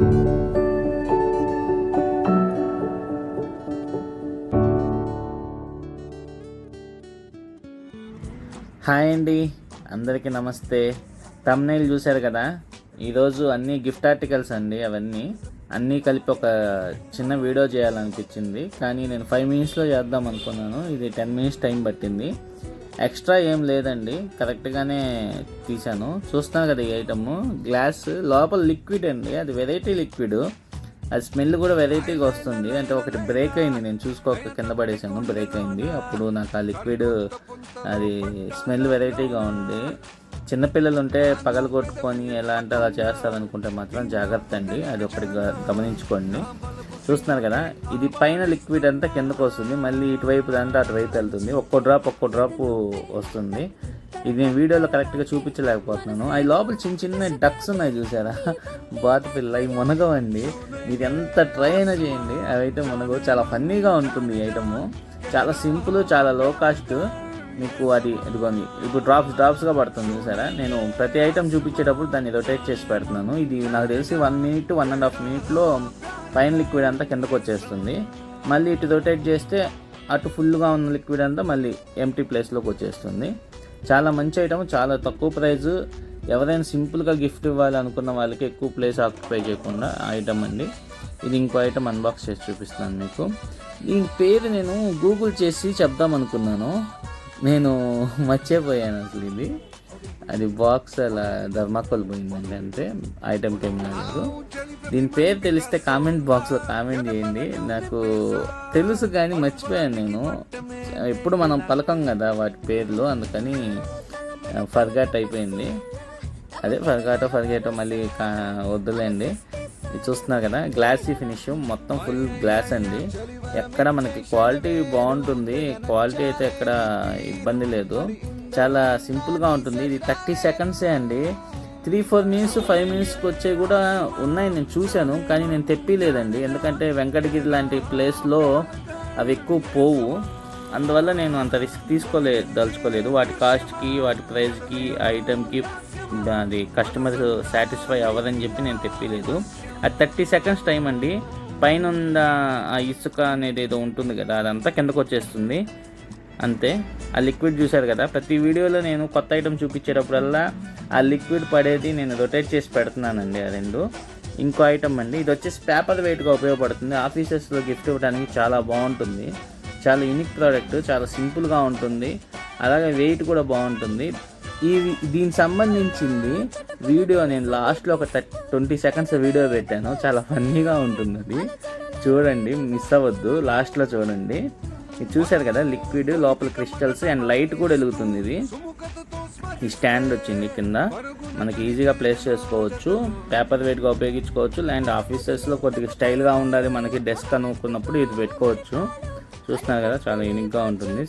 Hi అండి, అందరికీ నమస్తే. థంబ్నెయిల్ చూశారు కదా, ఈరోజు అన్నీ గిఫ్ట్ ఆర్టికల్స్ అండి. అవన్నీ కలిపి ఒక చిన్న వీడియో చేయాలనిపించింది, కానీ నేను 5 మినిట్స్లో చేద్దాం అనుకున్నాను. ఇది 10 మినిట్స్ టైం పట్టింది. ఎక్స్ట్రా ఏం లేదండి, కరెక్ట్గానే తీశాను. చూస్తున్నాను కదా, ఈ ఐటమ్ గ్లాస్ లోపల లిక్విడ్ అండి. అది వెరైటీ లిక్విడ్, అది స్మెల్ కూడా వెరైటీగా వస్తుంది. అంటే ఒకటి బ్రేక్ అయింది, నేను చూసుకోక కింద పడేసాను, బ్రేక్ అయింది. అప్పుడు నాకు ఆ లిక్విడ్ అది స్మెల్ వెరైటీగా ఉంది. చిన్నపిల్లలు ఉంటే పగలు కొట్టుకొని ఎలా అంటే అలా చేస్తారనుకుంటే మాత్రం జాగ్రత్త అండి, అది ఒకటి గమనించుకోండి. చూస్తున్నారు కదా, ఇది పైన లిక్విడ్ అంతా కిందకు వస్తుంది, మళ్ళీ ఇటువైపు అంటే అటువైపు వెళ్తుంది. ఒక్కో డ్రాప్ వస్తుంది. ఇది నేను వీడియోలో కరెక్ట్గా చూపించలేకపోతున్నాను. అవి లోపల చిన్న డక్స్ ఉన్నాయి చూసారా, బాతు పిల్ల. అవి మునగవండి, మీరు ఎంత ట్రై అయినా చేయండి, అవి అయితే మునగవు. చాలా ఫన్నీగా ఉంటుంది ఈ ఐటము, చాలా సింపుల్, చాలా లో కాస్ట్. మీకు ఇదిగోండి, ఇప్పుడు డ్రాప్స్గా పడుతుంది చూసారా. నేను ప్రతి ఐటమ్ చూపించేటప్పుడు దాన్ని రొటేట్ చేసి పెడుతున్నాను. ఇది నాకు తెలిసి 1 మినిట్ 1.5 మినిట్లో పైన లిక్విడ్ అంతా కిందకు వచ్చేస్తుంది. మళ్ళీ ఇటు రొటేట్ చేస్తే అటు ఫుల్గా ఉన్న లిక్విడ్ అంతా మళ్ళీ ఎంటీ ప్లేస్లోకి వచ్చేస్తుంది. చాలా మంచి ఐటమ్, చాలా తక్కువ ప్రైజు. ఎవరైనా సింపుల్గా గిఫ్ట్ ఇవ్వాలి అనుకున్న వాళ్ళకి ఎక్కువ ప్లేస్ ఆక్యుపై చేయకుండా ఐటమ్ అండి. ఇది ఇంకో ఐటమ్ అన్బాక్స్ చేసి చూపిస్తున్నాను మీకు. దీని పేరు నేను గూగుల్ చేసి చెప్దాం అనుకున్నాను, నేను మర్చిపోయాను అసలు. అది బాక్స్ అలా ధర్మాకోల్ పోయిందండి, అంతే. ఐటమ్కి ఏం లేదు. దీని పేరు తెలిస్తే కామెంట్ బాక్స్లో కామెంట్ చేయండి. నాకు తెలుసు కానీ మర్చిపోయాను నేను. ఎప్పుడు మనం పలకం కదా వాటి పేర్లు, అందుకని ఫర్గాట్ అయిపోయింది. అదే ఫర్గాటో మళ్ళీ వద్దులేండి. చూస్తున్నారు కదా, గ్లాసీ ఫినిష్, మొత్తం ఫుల్ గ్లాస్ అండి. ఎక్కడ మనకి క్వాలిటీ బాగుంటుంది, క్వాలిటీ అయితే ఎక్కడ ఇబ్బంది లేదు. చాలా సింపుల్గా ఉంటుంది. ఇది 30 సెకండ్సే అండి. 3-4 మినిట్స్ 5 మినిట్స్కి వచ్చే కూడా ఉన్నాయి, నేను చూశాను. కానీ నేను తెప్పిలేదండి, ఎందుకంటే వెంకటగిరి లాంటి ప్లేస్లో అవి ఎక్కువ పోవు. అందువల్ల నేను అంత రిస్క్ దలుచుకోలేదు. వాటి కాస్ట్కి, వాటి ప్రైస్కి, ఆ ఐటెంకి అది కస్టమర్ సాటిస్ఫై అవ్వదని చెప్పి నేను తెప్పిలేదు. అది 30 సెకండ్స్ టైం అండి. పైన ఉన్న ఆ ఇసుక అనేది ఏదో ఉంటుంది కదా, అదంతా కిందకు వచ్చేస్తుంది, అంతే. ఆ లిక్విడ్ చూశారు కదా, ప్రతి వీడియోలో నేను కొత్త ఐటమ్ చూపించేటప్పుడల్లా ఆ లిక్విడ్ పడేది నేను రొటేట్ చేసి పెడుతున్నానండి. ఆ రెండు. ఇంకో ఐటమ్ అండి, ఇది వచ్చేసి పేపర్ వెయిట్గా ఉపయోగపడుతుంది. ఆఫీసెస్లో గిఫ్ట్ ఇవ్వడానికి చాలా బాగుంటుంది. చాలా యూనిక్ ప్రోడక్ట్, చాలా సింపుల్గా ఉంటుంది, అలాగే వెయిట్ కూడా బాగుంటుంది. దీనికి సంబంధించింది వీడియో నేను లాస్ట్లో ఒక 20 సెకండ్స్ వీడియో పెట్టాను, చాలా ఫన్నీగా ఉంటుంది. అది చూడండి, మిస్ అవ్వద్దు, లాస్ట్లో చూడండి. ఇది చూశారు కదా, లిక్విడ్ లోపల క్రిస్టల్స్ అండ్ లైట్ కూడా వెలుగుతుంది. ఇది ఈ స్టాండ్ వచ్చింది కింద, మనకి ఈజీగా ప్లేస్ చేసుకోవచ్చు, పేపర్ వెయిట్గా ఉపయోగించుకోవచ్చు. అండ్ ఆఫీసెస్లో కొద్దిగా స్టైల్గా ఉండాలి మనకి డెస్క్ అనుకున్నప్పుడు ఇది పెట్టుకోవచ్చు. చూస్తున్నారు కదా, చాలా యూనిక్గా ఉంటుంది.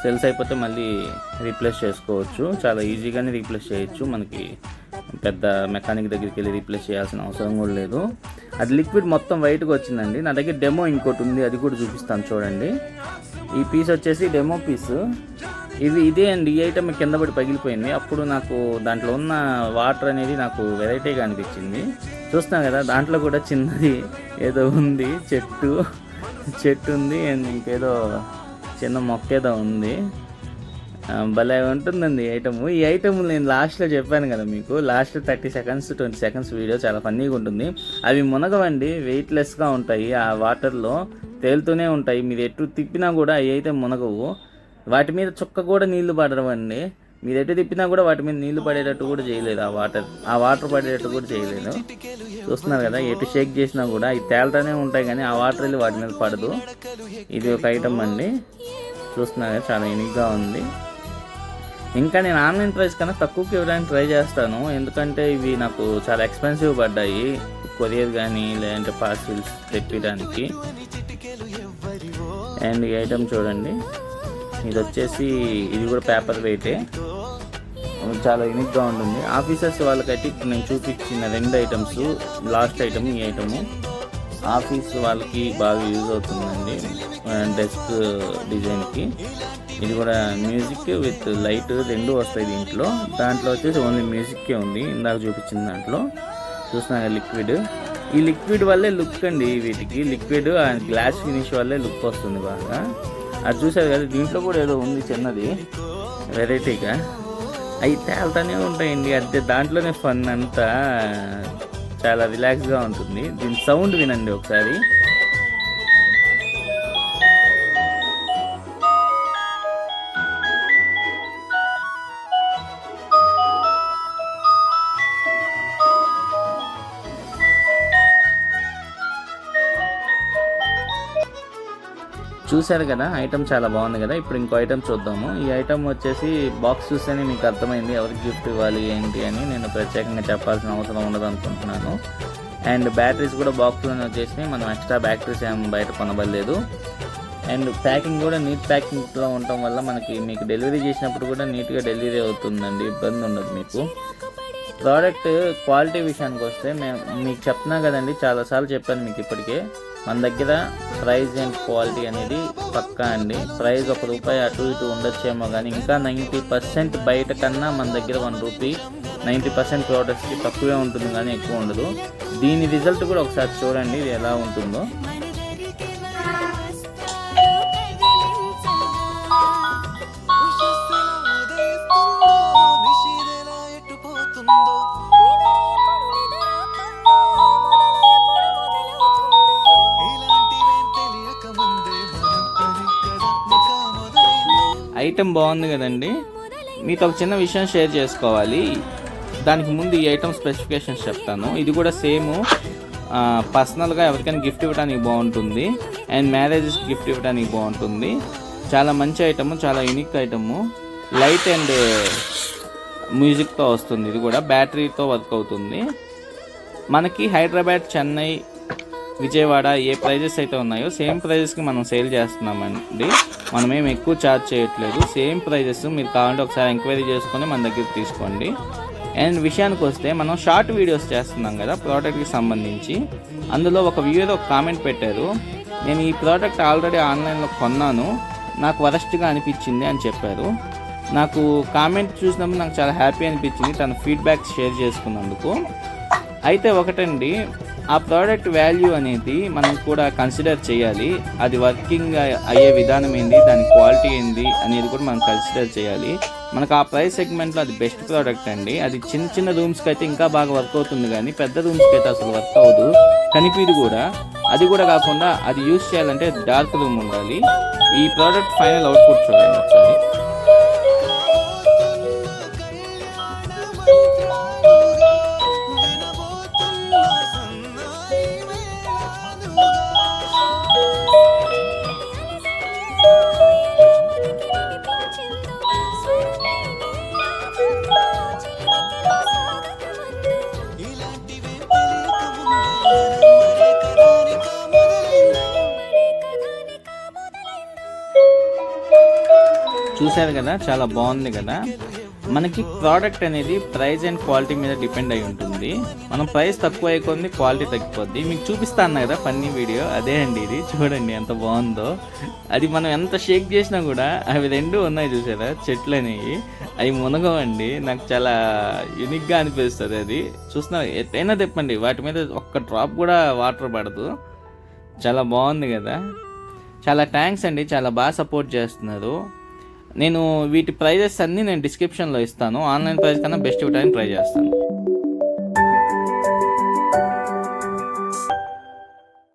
సెల్స్ అయిపోతే మళ్ళీ రీప్లేస్ చేసుకోవచ్చు, చాలా ఈజీగానే రీప్లేస్ చేయొచ్చు. మనకి పెద్ద మెకానిక్ దగ్గరికి వెళ్ళి రీప్లేస్ చేయాల్సిన అవసరం కూడా లేదు. అది లిక్విడ్ మొత్తం వైట్గా వచ్చిందండి. నా దగ్గర డెమో ఇంకోటి ఉంది, అది కూడా చూపిస్తాను చూడండి. ఈ పీస్ వచ్చేసి డెమో పీసు. ఇదే అండి, ఈ ఐటమ్ కింద పడి పగిలిపోయింది. అప్పుడు నాకు దాంట్లో ఉన్న వాటర్ అనేది నాకు వెరైటీగా అనిపించింది. చూస్తున్నాను కదా, దాంట్లో కూడా చిన్నది ఏదో ఉంది, చెట్టు ఉంది, అండ్ ఇంకేదో చిన్న మొక్క ఏదో ఉంది. భలే ఉంటుందండి ఈ ఐటమ్ నేను లాస్ట్లో చెప్పాను కదా మీకు, లాస్ట్ 30 సెకండ్స్ 20 సెకండ్స్ వీడియో చాలా ఫన్నీగా ఉంటుంది. అవి మునగవండి, వెయిట్లెస్గా ఉంటాయి, ఆ వాటర్లో తేలుతూనే ఉంటాయి. మీరు ఎటు తిప్పినా కూడా అవి అయితే మునగవు. వాటి మీద చుక్క కూడా నీళ్లు పడరవండి. మీరు ఎటు తిప్పినా కూడా వాటి మీద నీళ్లు పడేటట్టు కూడా చేయలేదు, ఆ వాటర్ పడేటట్టు కూడా చేయలేదు. చూస్తున్నారు కదా, ఎటు షేక్ చేసినా కూడా అవి తేలుతూనే ఉంటాయి, కానీ ఆ వాటర్ వెళ్ళి వాటి మీద పడదు. ఇది ఒక ఐటమ్ అండి. చూస్తున్నారు కదా, చాలా యూనిక్గా ఉంది. ఇంకా నేను ఆన్లైన్ ప్రైస్ కన్నా తక్కువకి ఇవ్వడానికి ట్రై చేస్తాను, ఎందుకంటే ఇవి నాకు చాలా ఎక్స్పెన్సివ్ పడ్డాయి, కొరియర్ కానీ లేదంటే పార్సిల్స్ తెప్పడానికి. అండ్ ఈ ఐటమ్ చూడండి, ఇది వచ్చేసి ఇది కూడా పేపర్ వెయిటే, చాలా యూనిక్గా ఉంటుంది. ఆఫీసర్స్ వాళ్ళకైతే ఇప్పుడు నేను చూపించిన 2 ఐటమ్స్, లాస్ట్ ఐటమ్ ఈ ఐటము ఆఫీస్ వాళ్ళకి బాగా యూజ్ అవుతుందండి, డెస్క్ డిజైన్కి. ఇది కూడా మ్యూజిక్ విత్ లైట్ 2 వస్తాయి దీంట్లో. దాంట్లో వచ్చేసి ఓన్లీ మ్యూజిక్కే ఉంది, ఇందాక చూపించిన దాంట్లో. చూస్తున్నా లిక్విడ్. ఈ లిక్విడ్ వల్లే లుక్ అండి వీటికి. లిక్విడ్ అండ్ గ్లాస్ ఫినిష్ వల్లే లుక్ వస్తుంది బాగా. అది చూసారు కదా, దీంట్లో కూడా ఏదో ఉంది చిన్నది వెరైటీగా. అవి తేలుతూనే ఉంటాయండి. అదే దాంట్లోనే ఫన్ అంతా. చాలా రిలాక్స్గా ఉంటుంది. దీని సౌండ్ వినండి ఒకసారి. చూశారు కదా, ఐటమ్ చాలా బాగుంది కదా. ఇప్పుడు ఇంకో ఐటమ్ చూద్దాము. ఈ ఐటమ్ వచ్చేసి బాక్స్ చూస్తేనే మీకు అర్థమైంది ఎవరికి గిఫ్ట్ ఇవ్వాలి ఏంటి అని. నేను ప్రత్యేకంగా చెప్పాల్సిన అవసరం ఉండదు అనుకుంటున్నాను. అండ్ బ్యాటరీస్ కూడా బాక్స్లోనే వచ్చేసి, మనం ఎక్స్ట్రా బ్యాటరీస్ ఏం బయట కొనబడలేదు. అండ్ ప్యాకింగ్ కూడా నీట్ ప్యాకింగ్లో ఉండటం వల్ల మీకు డెలివరీ చేసినప్పుడు కూడా నీట్గా డెలివరీ అవుతుందండి, ఇబ్బంది ఉండదు మీకు. ప్రోడక్ట్ క్వాలిటీ విషయానికి వస్తే మీకు చెప్తున్నా కదండి, చాలాసార్లు చెప్పాను మీకు ఇప్పటికే. మన దగ్గర ప్రైస్ అండ్ క్వాలిటీ అనేది పక్కా అండి. ప్రైస్ ₹1 అటు ఇటు ఉండొచ్చేమో కానీ ఇంకా 90% బయట కన్నా మన దగ్గర ₹1 90% ప్రోడక్ట్స్కి తక్కువే ఉంటుంది కానీ ఎక్కువ ఉండదు. దీని రిజల్ట్ కూడా ఒకసారి చూడండి ఇది ఎలా ఉంటుందో. ఐటమ్ బాగుంది కదండి. మీతో ఒక చిన్న విషయం షేర్ చేసుకోవాలి. దానికి ముందు ఈ ఐటమ్ స్పెసిఫికేషన్స్ చెప్తాను. ఇది కూడా సేమ్ పర్సనల్గా ఎవరికైనా గిఫ్ట్ ఇవ్వడానికి బాగుంటుంది అండ్ మ్యారేజెస్కి గిఫ్ట్ ఇవ్వడానికి బాగుంటుంది. చాలా మంచి ఐటమ్, చాలా యూనిక్ ఐటమ్. లైట్ అండ్ మ్యూజిక్తో వస్తుంది. ఇది కూడా బ్యాటరీతో వర్క్ అవుతుంది. మనకి హైదరాబాద్, చెన్నై, విజయవాడ ఏ ప్రైజెస్ అయితే ఉన్నాయో సేమ్ ప్రైజెస్కి మనం సేల్ చేస్తున్నామండి. మనమేం ఎక్కువ ఛార్జ్ చేయట్లేదు. Same prices. మీరు కావాలంటే ఒకసారి ఎంక్వైరీ చేసుకొని మన దగ్గరికి తీసుకోండి. అండ్ విషయానికి వస్తే మనం షార్ట్ వీడియోస్ చేస్తున్నాం కదా ప్రోడక్ట్కి సంబంధించి. అందులో ఒక వ్యూయర్ ఒక కామెంట్ పెట్టారు, నేను ఈ ప్రోడక్ట్ ఆల్రెడీ ఆన్లైన్లో కొన్నాను, నాకు వరస్ట్గా అనిపించింది అని చెప్పారు. నాకు కామెంట్ చూసినప్పుడు నాకు చాలా హ్యాపీ అనిపించింది తన ఫీడ్బ్యాక్ షేర్ చేసుకున్నందుకు. అయితే ఒకటండి, ఆ ప్రోడక్ట్ వాల్యూ అనేది మనం కూడా కన్సిడర్ చేయాలి. అది వర్కింగ్ అయ్యే విధానం ఏంది, దాని క్వాలిటీ ఏంది అనేది కూడా మనం కన్సిడర్ చేయాలి. మనకు ఆ ప్రైస్ సెగ్మెంట్లో అది బెస్ట్ ప్రోడక్ట్ అండి. అది చిన్న చిన్న రూమ్స్కి అయితే ఇంకా బాగా వర్క్ అవుతుంది కానీ పెద్ద రూమ్స్కి అయితే అసలు వర్క్ అవ్వదు, కనిపిది కూడా. అది కూడా కాకుండా అది యూజ్ చేయాలంటే డార్క్ రూమ్ ఉండాలి. ఈ ప్రోడక్ట్ ఫైనల్ అవుట్పుట్ చూడండి ఒకసారి. చూశారు కదా, చాలా బాగుంది కదా. మనకి ప్రోడక్ట్ అనేది ప్రైస్ అండ్ క్వాలిటీ మీద డిపెండ్ అయి ఉంటుంది. మనం ప్రైస్ తక్కువ అయిపోయింది, క్వాలిటీ తగ్గిపోద్ది. మీకు చూపిస్తా అన్నా కదా ఫన్నీ వీడియో, అదే అండి ఇది. చూడండి ఎంత బాగుందో. అది మనం ఎంత షేక్ చేసినా కూడా అవి రెండు ఉన్నాయి చూసారా చెట్లు అనేవి, అవి మునగవండి. నాకు చాలా యూనిక్గా అనిపిస్తుంది అది. చూస్తున్నా ఎట్టయినా తెప్పండి, వాటి మీద ఒక్క డ్రాప్ కూడా వాటర్ పడదు. చాలా బాగుంది కదా. చాలా థ్యాంక్స్ అండి, చాలా బాగా సపోర్ట్ చేస్తున్నారు. నేను వీటి ప్రైజెస్ అన్నీ నేను డిస్క్రిప్షన్లో ఇస్తాను. ఆన్లైన్ ప్రైస్ కన్నా బెస్ట్ ఇవ్వడానికి ట్రై చేస్తాను.